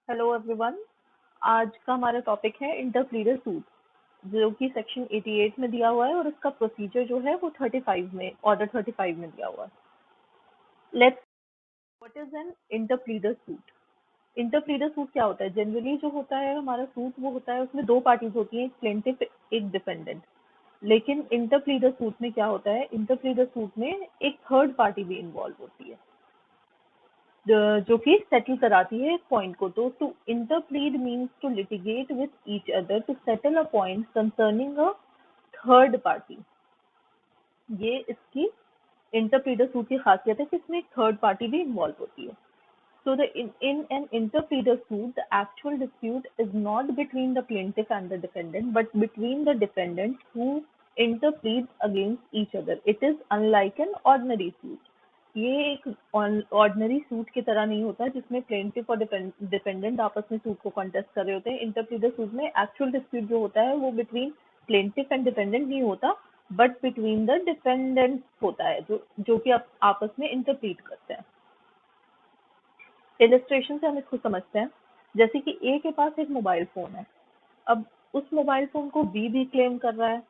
Hello everyone. आज का हमारा टॉपिक है इंटरप्लीडर सूट, जो कि सेक्शन 88 में दिया हुआ है और उसका प्रोसीजर जो है वो 35 में, ऑर्डर 35 में दिया हुआ है। Let's, what is an interpleader suit? Interpleader suit क्या होता है? जनरली जो होता है हमारा सूट, वो होता है उसमें दो पार्टीज होती हैं, एक प्लेंटिफ एक डिफेंडेंट। लेकिन इंटरप्लीडर सूट में क्या होता है, इंटरप्लीडर सूट में एक थर्ड पार्टी भी इन्वॉल्व होती है, जो कि सेटल कराती है एक पॉइंट को। तो to interplead means to litigate with each other to settle a point concerning a third party. ये इसकी इंटरप्लीडर सूट की खासियत है कि इसमें एक थर्ड पार्टी भी इन्वॉल्व होती है। So in an interpleader suit, the actual dispute is not between the plaintiff and the defendant, but between the defendants who interplead against each other. It is unlike an ordinary suit. ये एक ordinary suit की तरह नहीं होता जिसमें plaintiff और defendant आपस में सूट को कॉन्टेस्ट कर रहे होते हैं। इंटरप्लीडर सूट में एक्चुअल डिस्प्यूट जो होता है वो बिटवीन प्लेंटिफ एंड डिफेंडेंट नहीं होता, बट बिटवीन द डिफेंडेंट्स होता है, जो कि आपस में इंटरप्लीड करते हैं। इलस्ट्रेशन से हम इसको समझते हैं। जैसे कि ए के पास एक मोबाइल फोन है, अब उस मोबाइल फोन को बी भी क्लेम कर रहा है,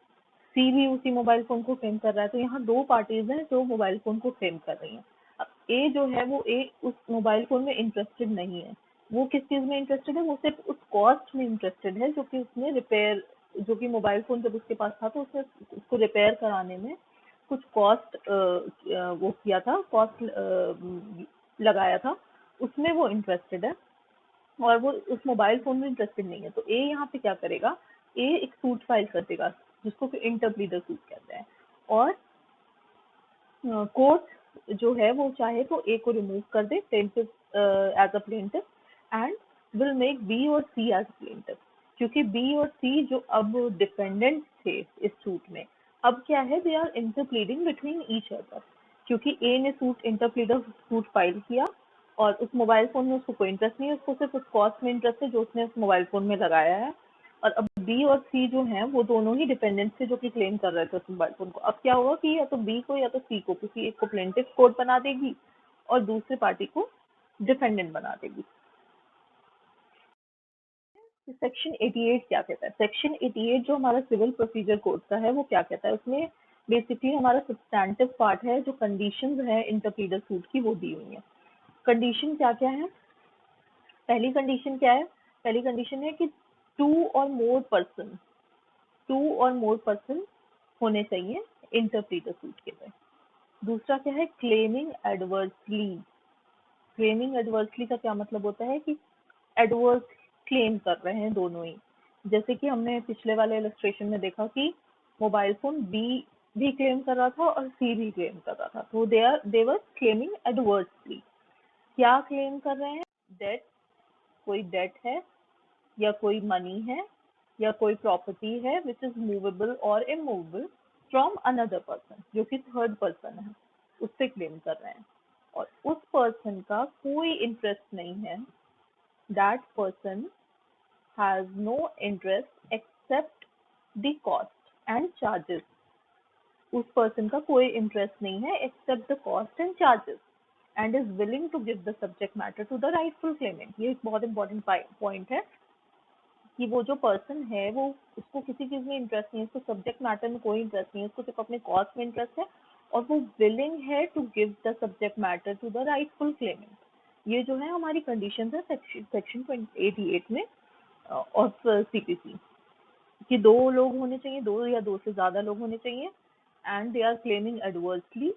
सी भी उसी मोबाइल फोन को क्लेम कर रहा है। तो यहाँ दो पार्टीज हैं जो मोबाइल फोन को क्लेम कर रही हैं। अब ए जो है वो ए उस मोबाइल फोन में इंटरेस्टेड नहीं है। वो किस चीज में इंटरेस्टेड है? वो सिर्फ उस कॉस्ट में इंटरेस्टेड है जो कि उसने रिपेयर, जो कि मोबाइल फोन जब उसके पास था तो उसने उसको रिपेयर कराने में कुछ कॉस्ट वो किया था, कॉस्ट लगाया था, उसमें वो इंटरेस्टेड है और वो उस मोबाइल फोन में इंटरेस्टेड नहीं है। तो ए यहाँ पे क्या करेगा, ए एक सूट फाइल कर देगा जिसको फिर इंटरप्लीडर सूट कहते हैं। और कोर्ट जो है वो चाहे तो ए को रिमूव कर दे plaintiff as a plaintiff, and will make B और सी एज प्लेंटिफ। क्योंकि बी और सी जो अब डिपेंडेंट थे इस सूट में, अब क्या है, they are interpleading between each other. क्योंकि ए ने सूट इंटरप्लीडर सूट फाइल किया और उस मोबाइल फोन में उसको कोई इंटरेस्ट नहीं है, उसको सिर्फ उस कॉस्ट में इंटरेस्ट है जो उसने उस मोबाइल फोन में लगाया है। और अब बी और सी जो हैं वो दोनों ही डिपेंडेंट थे जो कि क्लेम कर रहे थे उस मोबाइल फोन को। अब क्या होगा कि या तो बी को या तो सी को किसी एक को प्लेंटिफ कोर्ट बना देगी और दूसरी पार्टी को डिफेंडेंट बना देगी। सेक्शन 88 क्या कहता है? सेक्शन 88 जो हमारा सिविल प्रोसीजर कोड का है वो क्या कहता है? उसमें बेसिकली हमारा सब्सटैंटिव पार्ट है, जो कंडीशंस है इंटरप्लीडर सूट की वो दी हुई है। कंडीशन क्या क्या है? पहली कंडीशन क्या है? पहली कंडीशन है कि टू और मोर पर्सन, टू और मोर पर्सन होने चाहिए इंटरप्लीडर सूट के लिए। दूसरा क्या है? Claiming adversely. क्लेमिंग एडवर्सली का क्या मतलब होता है कि एडवर्स क्लेम कर रहे हैं दोनों ही। जैसे कि हमने पिछले वाले इलस्ट्रेशन में देखा कि मोबाइल फोन बी भी क्लेम कर रहा था और सी भी क्लेम कर रहा था, तो दे वर क्लेमिंग एडवर्सली। क्या क्लेम कर रहे हैं? डेट, कोई डेट है या कोई मनी है या कोई प्रॉपर्टी है विच इज मूवेबल और इमूवेबल फ्रॉम अनदर पर्सन, जो कि थर्ड पर्सन है, उससे क्लेम कर रहे हैं। और उस पर्सन का कोई इंटरेस्ट नहीं है, that person has no interest except the cost and charges. उस पर्सन का कोई इंटरेस्ट नहीं है except the cost and charges, and is willing to give the subject matter to the rightful claimant. ये एक बहुत इंपॉर्टेंट पॉइंट है कि वो जो पर्सन है वो, उसको किसी चीज में इंटरेस्ट नहीं है, उसको सब्जेक्ट मैटर में कोई इंटरेस्ट नहीं है, उसको सिर्फ अपने कॉस्ट में इंटरेस्ट है और वो विलिंग है to give the subject matter to the rightful claimant. ये जो है हमारी कंडीशन है सेक्शन 88 में ऑफ सीपीसी, कि दो लोग होने चाहिए, दो या दो से ज्यादा लोग होने चाहिए, and they are claiming adversely.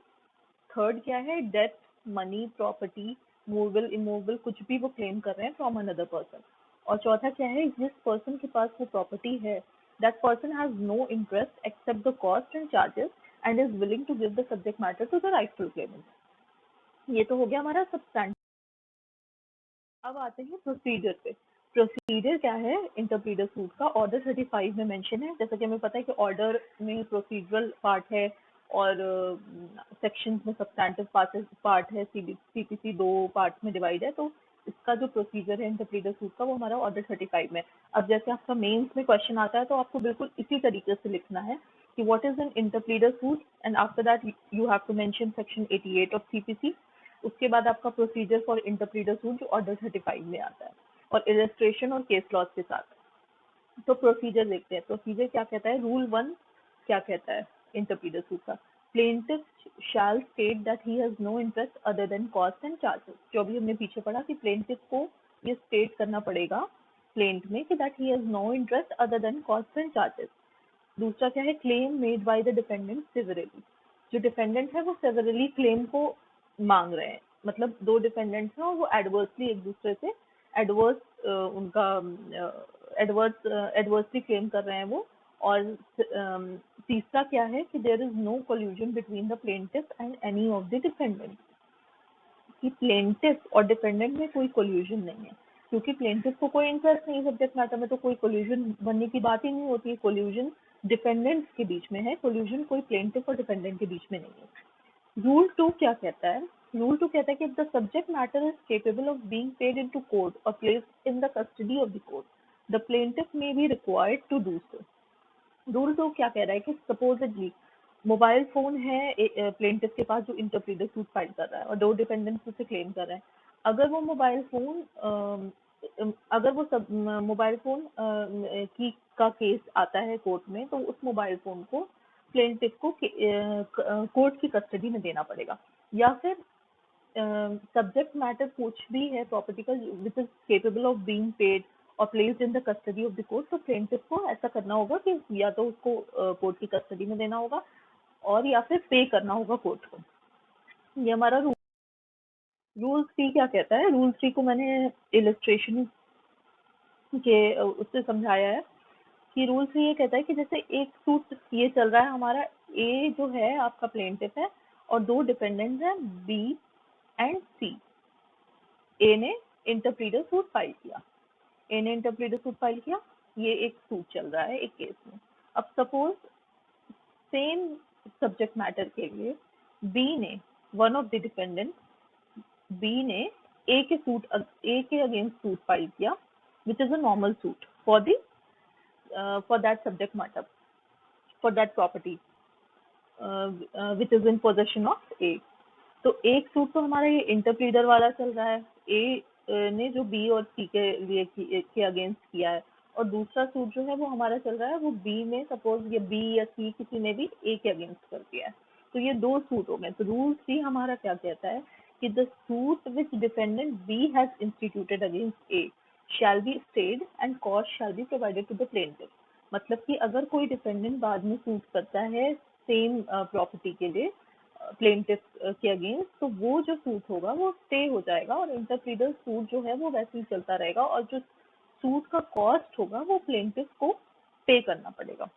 Third क्या है? Debt, money, property, movable, immovable, कुछ भी वो क्लेम कर रहे हैं फ्रॉम अनदर पर्सन। और चौथा क्या है? जिस पर्सन के पास वो प्रॉपर्टी है, that person has no interest except the cost and charges and is willing to give the subject matter to the rightful claimant. ये तो हो गया हमारा सब्सटैंटिव। अब आते हैं प्रोसीजर पे। प्रोसीजर क्या है इंटरप्लीडर सूट का? ऑर्डर 35 में मेंशन है। जैसा कि हमें पता है कि ऑर्डर में प्रोसीजरल पार्ट है और सेक्शंस में सब्सटैंटिव पार्ट है। सीपीसी दो पार्ट में डिवाइड है। तो इसका जो प्रोसीजर है इंटरप्लीडर सूट का वो हमारा ऑर्डर 35 में। अब जैसे आपका मेंस में क्वेश्चन आता है तो आपको बिल्कुल इसी तरीके से लिखना है कि what is an interpleader suit, and after that you have to mention section 88 of CPC. उसके बाद आपका प्रोसीजर फॉर इंटरप्लीडर सूट जो ऑर्डर 35 में आता है। और इलस्ट्रेशन और केस लॉज के साथ। तो प्रोसीजर देखते हैं। प्रोसीजर क्या कहता है, रूल 1 क्या कहता है इंटरप्रीटर सूट का, plaintiff shall state that he has no interest other than cost and charges. जो अभी हमने पीछे पढ़ा कि प्लेंटिफ को ये स्टेट करना पड़ेगा प्लेंट में कि that he has no interest other than cost and charges. दूसरा क्या है, claim made by the defendant severally. जो डिफेंडेंट है वो सेवरली क्लेम को मांग रहे हैं, मतलब दो डिफेंडेंट्स हैं और वो एडवर्सली एक दूसरे से एडवर्स उनका एडवर्सली क्लेम कर रहे हैं वो। और तीसरा क्या है कि there is no collusion between the plaintiff and any of the defendant, कि प्लेंटिफ और डिफेंडेंट में कोई कोल्यूजन नहीं है, क्योंकि प्लेंटिफ को कोई इंटरेस्ट नहीं सब्जेक्ट मैटर में, तो कोई कोल्यूजन बनने की बात ही नहीं होती है। कोल्यूजन डिफेंडेंट्स के बीच में है, कोल्यूजन कोई प्लेंटिफ और डिफेंडेंट के बीच में नहीं है। रूल 2 क्या कहता है, रूल 2 कहता है कि if the subject matter is capable of being paid into court or placed in the custody of the court, the plaintiff may be required to do so। Rule 2 क्या कह रहा है कि सपोजेडली मोबाइल फोन है plaintiff के पास जो interpreter suit file कर रहा है और दो डिपेंडेंट्स उसे क्लेम कर रहे हैं। अगर वो मोबाइल फोन अगर वो सब मोबाइल फोन की का केस आता है कोर्ट में, तो उस मोबाइल फोन को प्लेंटिफ को कोर्ट की कस्टडी में देना पड़ेगा। या फिर सब्जेक्ट मैटर कुछ भी है प्रॉपर्टी का which is capable of being paid और placed in the custody of the court, तो प्लेंटिफ को ऐसा करना होगा कि या तो उसको कोर्ट की कस्टडी में देना होगा और या फिर पे करना होगा कोर्ट को। ये हमारा रूल 3 क्या कहता है, रूल 3 को मैंने इलस्ट्रेशन के उससे समझाया है कि रूल 3 ये कहता है कि जैसे एक सूट ये चल रहा है हमारा, ए जो है आपका प्लेंटिफ है और दो डिपेंडेंट्स हैं बी एंड सी। ए ने इंटरप्रीटर सूट फाइल किया, ए ने इंटरप्रीटर सूट फाइल किया, ये एक सूट चल रहा है एक केस में। अब सपोज सेम सब्जेक्ट मैटर के लिए बी ने, one of the dependent B ने ए के अगेंस्ट सूट फाइल किया which is a normal suit for that subject matter, for that property which is in possession of A. तो एक suit तो हमारा ये इंटरप्रीटर वाला चल रहा है, ए ने जो बी और सी के लिए के अगेंस्ट किया है, और दूसरा सूट जो है वो हमारा चल रहा है वो बी ने, सपोज ये बी या सी किसी ने भी ए के अगेंस्ट कर दिया है। तो ये दो सूट हो गए। तो रूल 3 हमारा क्या कहता है कि the suit which defendant B has instituted against A shall be stayed and cost shall be provided to the plaintiff. मतलब कि अगर कोई डिफेंडेंट बाद में सूट करता है सेम प्रॉपर्टी के लिए प्लेंटिफ के अगेंस्ट, तो वो जो सूट होगा वो स्टे हो जाएगा और इंटरप्रीटर सूट जो है वो वैसे ही चलता रहेगा, और जो सूट का कॉस्ट होगा वो प्लेंटिफ को पे करना पड़ेगा।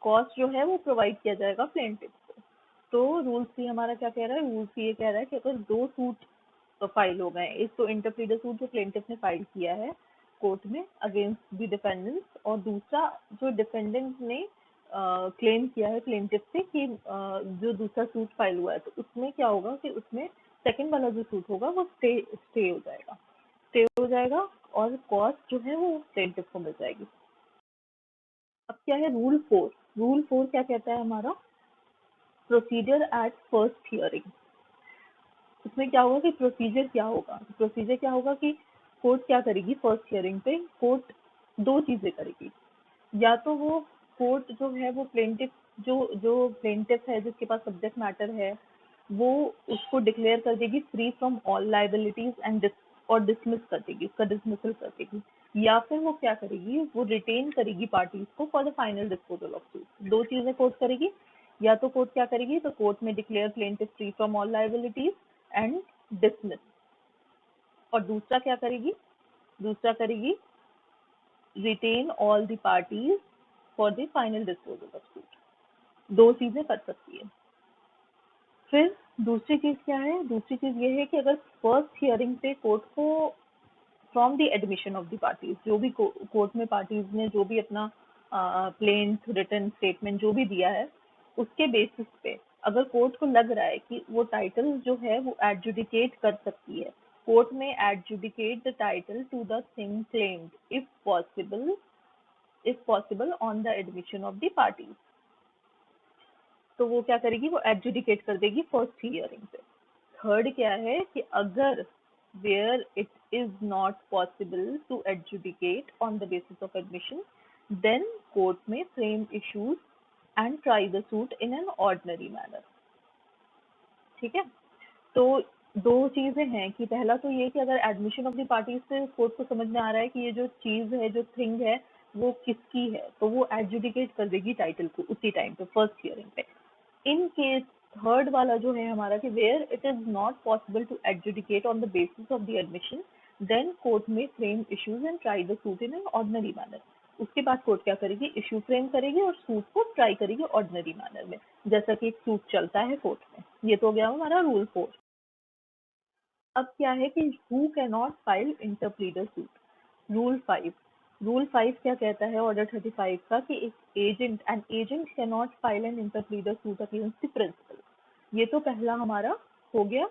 कॉस्ट जो है वो प्रोवाइड किया जाएगा प्लेंटिफ को। तो रूल 3 हमारा क्या कह रहा है, रूल 3 ये कह रहा है कि अगर दो सूट फाइल हो गए, एक तो इंटरप्रीटर सूट जो प्लेंटिफ ने फाइल किया है कोर्ट में अगेंस्ट द डिफेंडेंट्स, और दूसरा जो डिफेंडेंट ने क्लेम किया है प्लेंटिफ से कि जो दूसरा सूट फाइल हुआ है, तो उसमें क्या होगा कि उसमें सेकंड वाला जो सूट होगा वो स्टे हो जाएगा, स्टे हो जाएगा और कॉस्ट जो है वो प्लेंटिफ को मिल जाएगी। अब क्या है रूल 4, रूल 4 क्या कहता है हमारा, प्रोसीजर एट फर्स्ट हियरिंग। इसमें क्या होगा कि प्रोसीजर क्या होगा कि कोर्ट क्या करेगी फर्स्ट हियरिंग पे, कोर्ट दो चीजें करेगी। या तो वो कोर्ट जो है वो प्लेंटिफ जो जो प्लेंटिफ है जिसके पास सब्जेक्ट मैटर है वो उसको डिक्लेयर कर देगी free from all liabilities and और डिसमिस कर देगी, उसका डिसमिसल कर देगी। या फिर वो क्या करेगी, वो रिटेन करेगी पार्टीज को for the final disposal of suit. दो चीजें कोर्ट करेगी, या तो कोर्ट क्या करेगी, तो कोर्ट में declare plaintiff free from all liabilities and dismiss, और दूसरा क्या करेगी, दूसरा करेगी retain all the parties for the final disposal of suit. दो चीजें कर सकती है। फिर दूसरी चीज क्या है, दूसरी चीज ये है कि अगर फर्स्ट हियरिंग पे कोर्ट को from the admission of the parties, जो भी कोर्ट में पार्टीज ने जो भी अपना प्लेंट रिटन स्टेटमेंट जो भी दिया है उसके बेसिस पे अगर कोर्ट को लग रहा है कि वो टाइटल जो है वो एडजुडिकेट कर सकती है, कोर्ट में adjudicate the title to the thing claimed if possible on the admission of the parties, तो वो क्या करेगी, वो एडजुडिकेट कर देगी फर्स्ट हियरिंग पे। थर्ड क्या है कि अगर where it is not possible to adjudicate on the basis of admission, then court may frame issues and try the suit in an ordinary manner. ठीक है, तो दो चीजें हैं कि पहला तो ये कि अगर एडमिशन ऑफ द पार्टीज से कोर्ट को समझ में आ रहा है कि ये जो चीज है, जो थिंग है, वो किसकी है, तो वो एडजुडिकेट कर देगी टाइटल को उसी टाइम पे, फर्स्ट हियरिंग पे. इन केस थर्ड वाला जो है हमारा कि where it is not possible to adjudicate on the basis of the admission, then court में frame issues and try the suit in an ordinary manner. उसके बाद कोर्ट क्या करेगी, इशू फ्रेम करेगी और सूट को ट्राई करेगी ऑर्डिनरी मैनर में, जैसा कि एक सूट चलता है कोर्ट में. ये तो हो गया हमारा रूल 4. अब क्या है कि who can not file interpleader suit. Rule 5 क्या कहता है ऑर्डर 35 का कि an agent can not file an interpleader suit against the principal. ये तो पहला हमारा हो गया.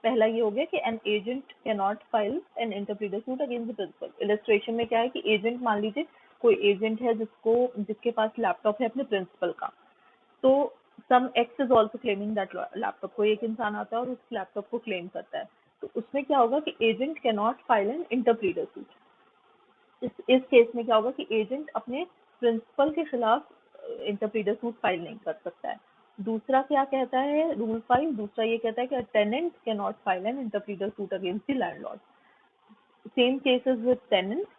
पहला ये हो गया कि an agent can not file an interpleader suit against the principal. Illustration में क्या है कि एजेंट, मान लीजिए कोई एजेंट है जिसके पास लैपटॉप है अपने प्रिंसिपल का, तो some X is also claiming that laptop. कोई एक इंसान आता है और उस लैपटॉप को क्लेम करता है, तो उसमें क्या होगा कि agent can not file an interpleader suit. इस केस में क्या होगा कि एजेंट अपने प्रिंसिपल के खिलाफ इंटरप्लीडर सूट फाइल नहीं कर सकता है. दूसरा क्या कहता है रूल 5, दूसरा ये कहता है कि tenant can not file an interpleader suit against the landlord. Same cases with tenants.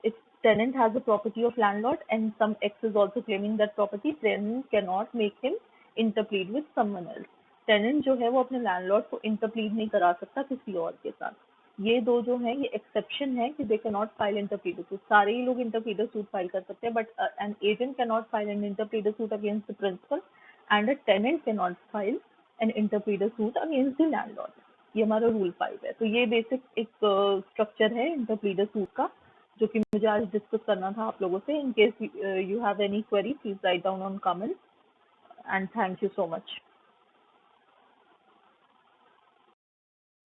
If tenant has a property of landlord and some ex is also claiming that property, tenant cannot make him interplead with someone else. Tenant जो है वो अपने landlord को interplead नहीं करा सकता किसी और के साथ. ये दो जो है ये exception है कि they cannot file interpleader suit. सारे ही लोग interpleader suit file कर सकते हैं, but an agent cannot file an interpleader suit against the principal and a tenant cannot file an interpleader suit against the landlord. ये हमारा rule 5 है. तो ये बेसिक एक स्ट्रक्चर है इंटरप्लीडर सूट का, जो कि मुझे आज डिस्कस करना था आप लोगों से. In case you have any query, please write down on comment, and thank you so much.